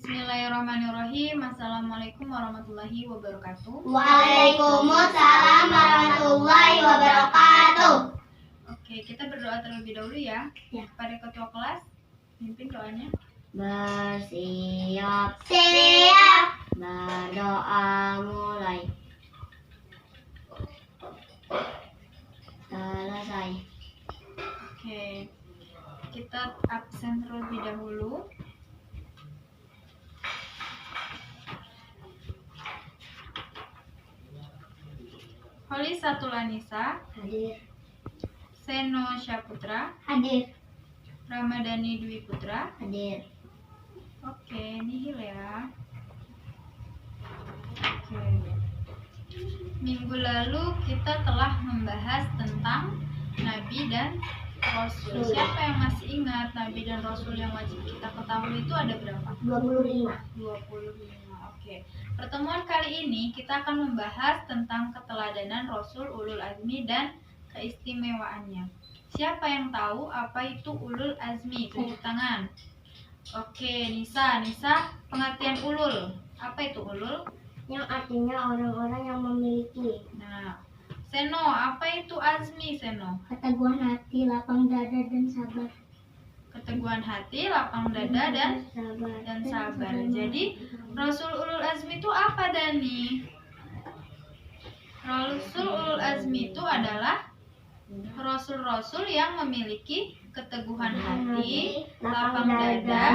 Bismillahirrahmanirrahim. Assalamualaikum warahmatullahi wabarakatuh. Waalaikumsalam warahmatullahi wabarakatuh. Oke, kita berdoa terlebih dahulu ya. Pada ketua kelas, pimpin doanya. Bersiap, berdoa mulai, selesai. Oke, kita absen terlebih dahulu. Holisatul Anisa, Hadir. Seno Syaputra, Hadir. Ramadhani Dwi Putra. Hadir. Oke, nihil ya. Oke. Minggu lalu kita telah membahas tentang Nabi dan Rasul. Siapa yang masih ingat Nabi dan Rasul yang wajib kita ketahui itu ada berapa? 25. 25. Oke. Pertemuan kali ini kita akan membahas tentang keteladanan Rasul Ulul Azmi dan keistimewaannya. Siapa yang tahu apa itu Ulul Azmi? Tunjuk tangan. Oke, Nisa, pengertian ulul. Apa itu ulul? Yang artinya orang-orang yang memiliki. Nah, Seno, apa itu azmi, Seno? Keteguhan hati, lapang dada dan sabar. Keteguhan hati, lapang dada dan sabar. Jadi, Rasul Ulul Azmi itu apa, Dani? Rasul Ulul Azmi itu adalah Rasul-Rasul yang memiliki keteguhan hati, lapang dada,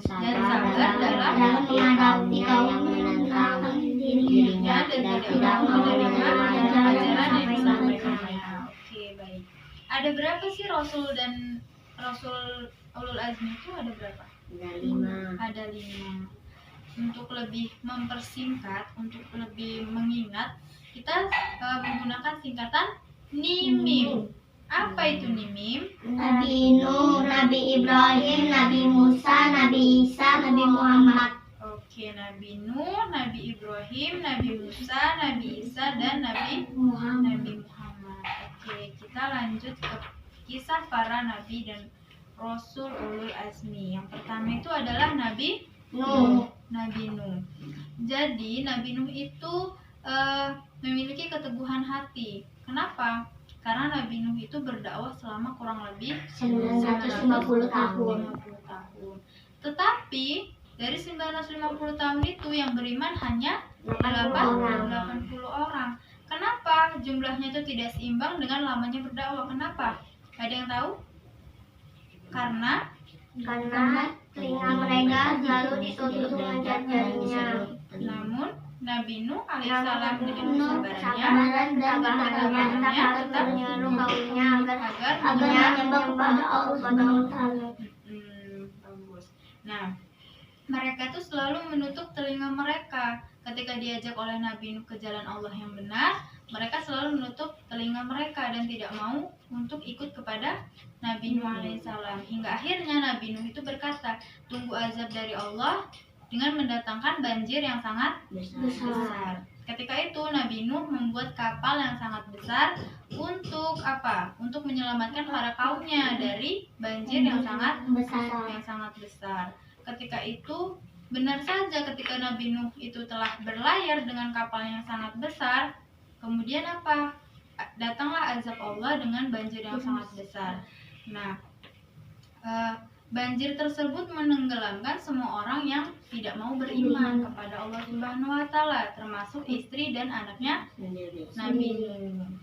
dan sabar dalam menghadapi kaum yang menentang dirinya dan tidak mau menerima ajaran yang disampaikannya. Oke, baik. Ada berapa sih Rasul dan Rasul Ulul Azmi itu ada berapa? Ada 5. Untuk lebih mempersingkat, untuk lebih mengingat, kita menggunakan singkatan NIMIM. Apa itu NIMIM? Nabi Nuh, Nabi Ibrahim, Nabi Musa, Nabi Isa, Nabi Muhammad. Oke, Nabi Nuh, Nabi Ibrahim, Nabi Musa, Nabi Isa, dan Nabi Muhammad. Oke, kita lanjut ke kisah para nabi dan Rasul Ulul Azmi. Yang pertama itu adalah Nabi Nuh. Nabi Nuh. Jadi Nabi Nuh itu memiliki keteguhan hati. Kenapa? Karena Nabi Nuh itu berdakwah selama kurang lebih 950 tahun. Tetapi dari 950 tahun itu yang beriman hanya 80 orang. Kenapa jumlahnya itu tidak seimbang dengan lamanya berdakwah? Kenapa? Ada yang tahu? Karena telinga mereka selalu ditutup dengan jarinya. Namun Nabi Nuh alaihissalam dengan kesabaran dan ketegarannya tetap menyuruh kaumnya agar menyembah kepada Allah Subhanahu wa Ta'ala. Bagus. Nah, mereka tuh selalu menutup telinga mereka ketika diajak oleh Nabi Nuh ke jalan Allah yang benar. Mereka selalu menutup telinga mereka dan tidak mau untuk ikut kepada Nabi Nuh alaihissalam. Hingga akhirnya Nabi Nuh itu berkata, tunggu azab dari Allah dengan mendatangkan banjir yang sangat besar. Ketika itu Nabi Nuh membuat kapal yang sangat besar untuk apa? Untuk menyelamatkan para kaumnya dari banjir yang sangat besar. Ketika itu benar saja ketika Nabi Nuh itu telah berlayar dengan kapal yang sangat besar, kemudian apa? Datanglah azab Allah dengan banjir yang sangat besar. Nah, banjir tersebut menenggelamkan semua orang yang tidak mau beriman kepada Allah Subhanahu wa Ta'ala, termasuk istri dan anaknya Nabi Nuh.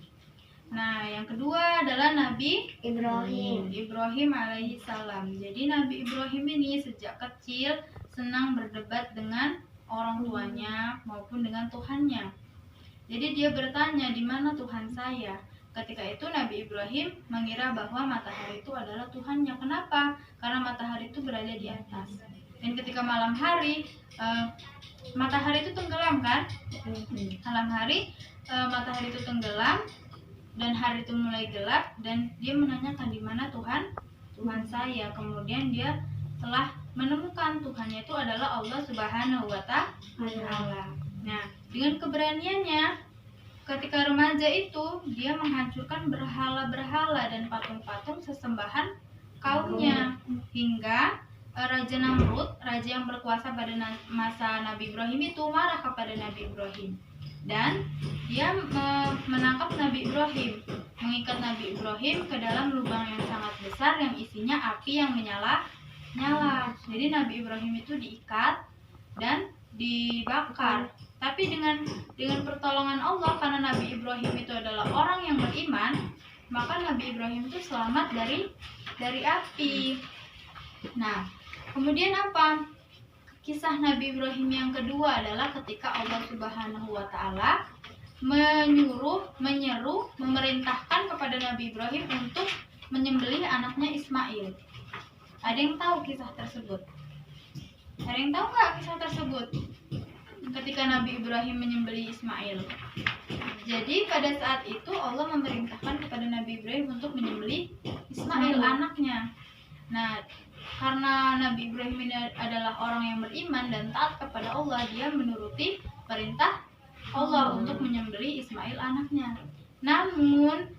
Nah, yang kedua adalah Nabi Ibrahim alaihi salam. Jadi Nabi Ibrahim ini sejak kecil senang berdebat dengan orang tuanya maupun dengan Tuhannya. Jadi dia bertanya, di mana Tuhan saya? ketika itu Nabi Ibrahim mengira bahwa matahari itu adalah Tuhannya. Kenapa? Karena matahari itu berada di atas. Dan ketika malam hari, matahari itu tenggelam kan? Malam hari, matahari itu tenggelam dan hari itu mulai gelap, dan dia menanyakan di mana Tuhan saya. Kemudian dia telah menemukan Tuhannya itu adalah Allah Subhanahu wa Ta'ala. Nah, dengan keberaniannya, ketika remaja itu dia menghancurkan berhala-berhala dan patung-patung sesembahan kaumnya, hingga Raja Namrud, raja yang berkuasa pada masa Nabi Ibrahim itu marah kepada Nabi Ibrahim, dan dia menangkap Nabi Ibrahim, mengikat Nabi Ibrahim ke dalam lubang yang sangat besar yang isinya api yang menyala. Jadi Nabi Ibrahim itu diikat dan dibakar. Tapi dengan pertolongan Allah, karena Nabi Ibrahim itu adalah orang yang beriman, maka Nabi Ibrahim itu selamat dari api. Nah, kemudian apa? Kisah Nabi Ibrahim yang kedua adalah ketika Allah Subhanahu wa Ta'ala menyeru, memerintahkan kepada Nabi Ibrahim untuk menyembelih anaknya Ismail. Ada yang tahu kisah tersebut? Ada yang tahu nggak kisah tersebut? Ketika Nabi Ibrahim menyembelih Ismail. Jadi pada saat itu Allah memerintahkan kepada Nabi Ibrahim untuk menyembelih Ismail, anaknya. Nah, karena Nabi Ibrahim ini adalah orang yang beriman dan taat kepada Allah, dia menuruti perintah Allah untuk menyembelih Ismail, anaknya. Namun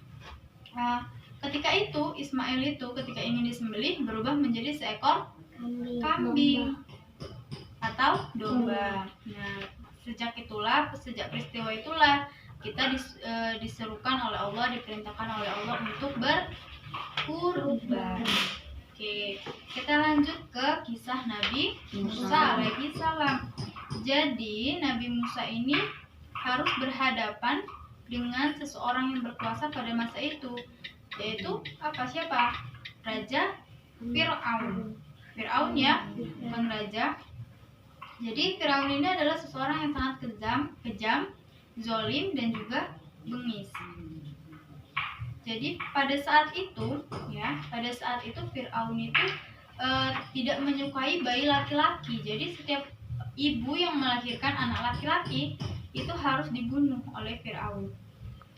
ketika itu Ismail itu ketika ingin disembelih berubah menjadi seekor kambing atau domba. Nah, sejak peristiwa itulah kita diserukan oleh Allah, diperintahkan oleh Allah untuk berkurban. Oke, kita lanjut ke kisah Nabi Musa alaihi salam. Jadi Nabi Musa ini harus berhadapan dengan seseorang yang berkuasa pada masa itu, yaitu siapa? Raja Fir'aun. Fir'aun ya, bukan raja. Jadi Fir'aun ini adalah seseorang yang sangat kejam, zolim, dan juga bengis. Jadi pada saat itu Fir'aun itu tidak menyukai bayi laki-laki. Jadi setiap ibu yang melahirkan anak laki-laki itu harus dibunuh oleh Fir'aun.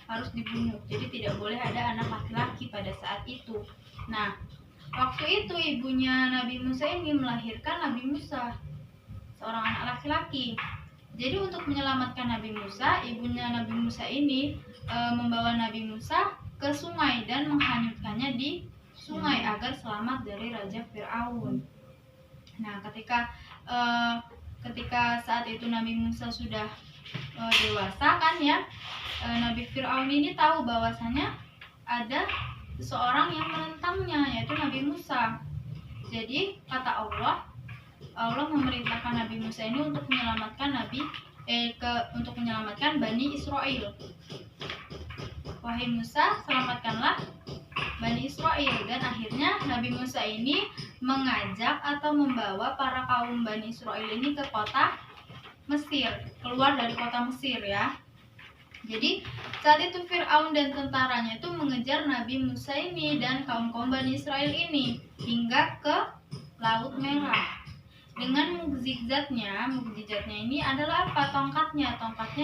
Harus dibunuh. Jadi tidak boleh ada anak laki-laki pada saat itu. Nah, waktu itu ibunya Nabi Musa ini melahirkan Nabi Musa, seorang anak laki-laki. Jadi untuk menyelamatkan Nabi Musa, ibunya Nabi Musa ini membawa Nabi Musa ke sungai dan menghanyutkannya di sungai agar selamat dari Raja Fir'aun. Nah, ketika saat itu Nabi Musa sudah dewasa kan ya, Nabi Fir'aun ini tahu bahwasanya ada seseorang yang menentangnya, yaitu Nabi Musa. Jadi kata Allah memerintahkan Nabi Musa ini untuk menyelamatkan Bani Israel. Wahai Musa, selamatkanlah Bani Israel. Dan akhirnya Nabi Musa ini mengajak atau membawa para kaum Bani Israel ini ke kota Mesir, keluar dari kota Mesir ya. Jadi saat itu Fir'aun dan tentaranya itu mengejar Nabi Musa ini dan kaum-kaum Bani Israel ini hingga ke Laut Merah. Dengan mukjizatnya ini adalah apa? Tongkatnya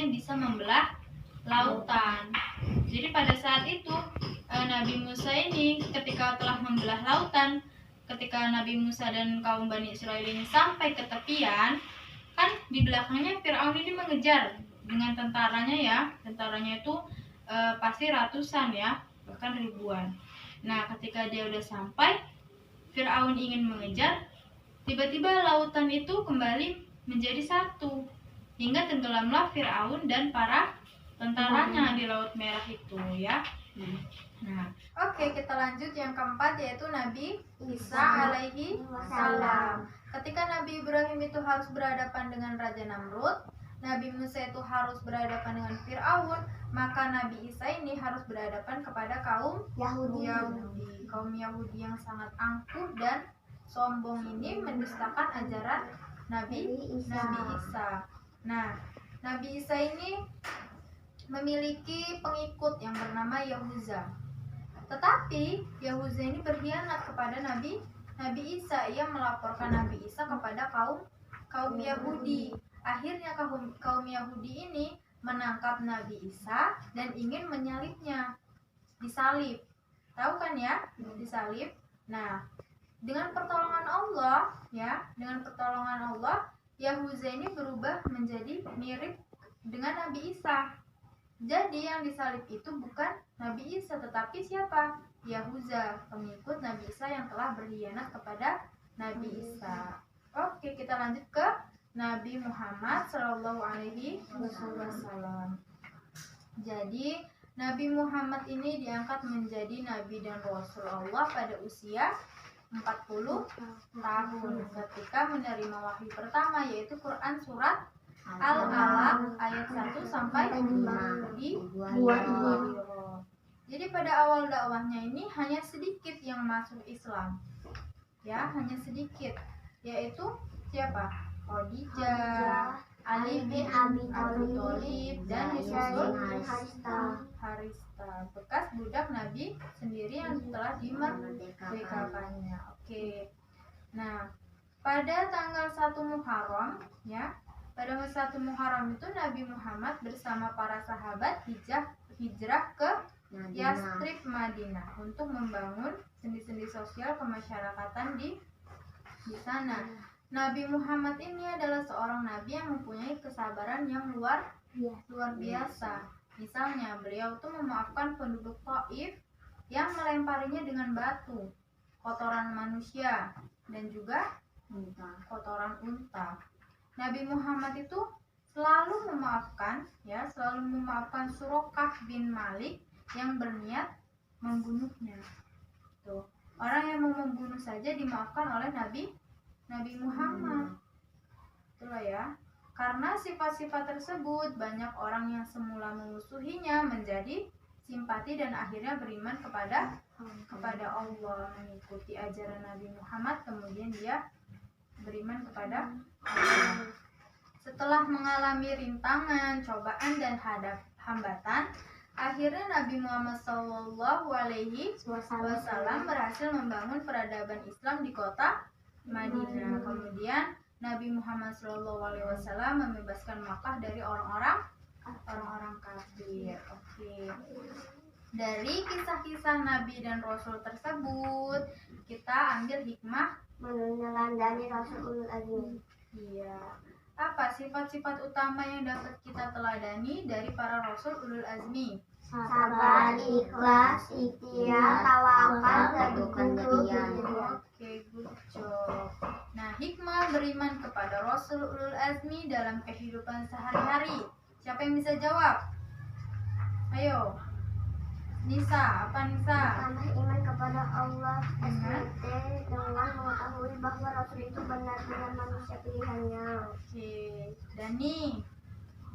bisa membelah lautan. Jadi pada saat itu Nabi Musa ini ketika telah membelah lautan, ketika Nabi Musa dan kaum Bani Israel ini sampai ke tepian, kan di belakangnya Fir'aun ini mengejar dengan tentaranya ya. Tentaranya itu pasti ratusan ya, bahkan ribuan. Nah, ketika dia udah sampai, Fir'aun ingin mengejar, tiba-tiba lautan itu kembali menjadi satu hingga tenggelamlah Fir'aun dan para tentaranya di Laut Merah itu ya. Nah, oke, kita lanjut yang keempat, yaitu Nabi Isa alaihi salam. Ketika Nabi Ibrahim itu harus berhadapan dengan Raja Namrud, Nabi Musa itu harus berhadapan dengan Fir'aun, maka Nabi Isa ini harus berhadapan kepada kaum Yahudi. Kaum Yahudi yang sangat angkuh dan sombong ini mendustakan ajaran Nabi Isa. Nah, Nabi Isa ini memiliki pengikut yang bernama Yahuza. Tetapi Yahuza ini berkhianat kepada Nabi Isa. Ia melaporkan Nabi Isa kepada kaum Yahudi. Akhirnya kaum Yahudi ini menangkap Nabi Isa dan ingin menyalibnya. Disalib. Tahu kan ya? Disalib. Nah, dengan pertolongan Allah, Yahuza ini berubah menjadi mirip dengan Nabi Isa. Jadi yang disalib itu bukan Nabi Isa, tetapi siapa? Yahuza, pengikut Nabi Isa yang telah berkhianat kepada Nabi Isa. Oke, kita lanjut ke Nabi Muhammad Shallallahu Alaihi Wasallam. Jadi Nabi Muhammad ini diangkat menjadi Nabi dan Rasul Allah pada usia 40 tahun ketika menerima wahyu pertama, yaitu Quran surat Al-Alaq ayat 1 sampai 5 di Bukhari. Jadi pada awal dakwahnya ini hanya sedikit yang masuk Islam. Ya, hanya sedikit. Yaitu siapa? Khadijah, Ali bin Abi Thalib, dan disusul Harista, bekas budak Nabi sendiri yang telah dimerdekakannya. Oke. Nah, pada tanggal 1 Muharram ya, pada 1 Muharram itu Nabi Muhammad bersama para sahabat hijrah ke Yastrib, Madinah untuk membangun sendi-sendi sosial kemasyarakatan di sana. Nabi Muhammad ini adalah seorang nabi yang mempunyai kesabaran yang luar biasa. Misalnya, beliau tuh memaafkan penduduk Taif yang melemparinya dengan batu, kotoran manusia, dan juga kotoran unta. Nabi Muhammad itu selalu memaafkan Surokah bin Malik yang berniat membunuhnya. Tuh, orang yang mau membunuh saja dimaafkan oleh Nabi Muhammad. Itulah ya. Karena sifat-sifat tersebut, banyak orang yang semula memusuhinya menjadi simpati dan akhirnya beriman kepada Allah, mengikuti ajaran Nabi Muhammad, kemudian dia beriman kepada Allah. Setelah mengalami rintangan, cobaan, dan hambatan, akhirnya Nabi Muhammad SAW berhasil membangun peradaban Islam di kota Madinah. Kemudian Nabi Muhammad SAW membebaskan Makkah dari orang-orang kafir. Oke. Dari kisah-kisah Nabi dan Rasul tersebut, kita ambil hikmah meneladani Rasul Ulul Azmi. Iya. Apa sifat-sifat utama yang dapat kita teladani dari para Rasul Ulul Azmi? Sabar, ikhlas, ikhtiar, tawakal, dan kegigihan. Oke, good job. Nah, hikmah beriman kepada Rasul Ulul Azmi dalam kehidupan sehari-hari. Siapa yang bisa jawab? Ayo. Nisa, apa Nisa? Pertama, iman kepada Allah SWT dengan mengetahui bahwa Rasul itu benar-benar manusia pilihannya. Oke, Dani.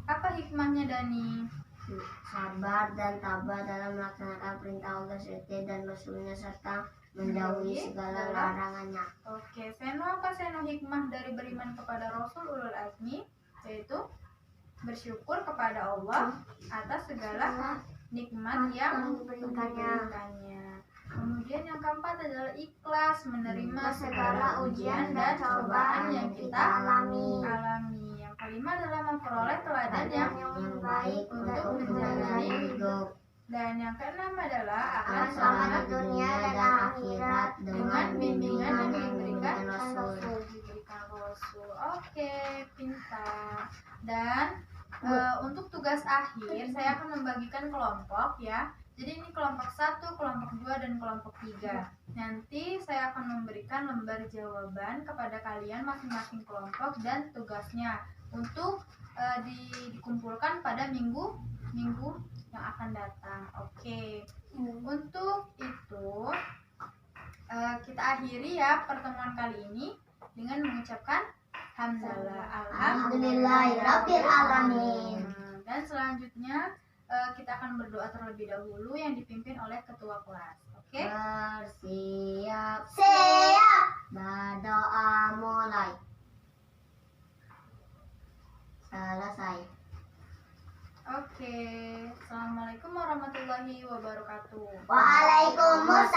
Apa hikmahnya Dani? Sabar dan tabah dalam melaksanakan perintah Allah SWT dan Rasulnya serta menjauhi segala larangannya. Oke, Seno, apa Seno hikmah dari beriman kepada Rasul Ulul Azmi? Yaitu bersyukur kepada Allah atas segala nikmat yang diberikannya. Kemudian yang keempat adalah ikhlas menerima segala ujian dan cobaan yang kita alami. Yang kelima adalah memperoleh teladan yang baik untuk menjalani hidup. Dan yang keenam adalah akan selamat dunia dan akhirat dengan bimbingan yang diberikan Rasul. Oke, pintar. Dan untuk tugas akhir saya akan membagikan kelompok ya. Jadi ini kelompok 1, kelompok 2, dan kelompok 3. Nanti saya akan memberikan lembar jawaban kepada kalian masing-masing kelompok dan tugasnya untuk dikumpulkan pada minggu yang akan datang. Oke. Untuk itu kita akhiri ya pertemuan kali ini dengan mengucapkan hamdalah, alhamdulillahirabbil alamin. Dan selanjutnya kita akan berdoa terlebih dahulu yang dipimpin oleh ketua kelas. Oke? Bersiap. Berdoa mulai. Selesai. Oke. warahmatullahi wabarakatuh. Waalaikumsalam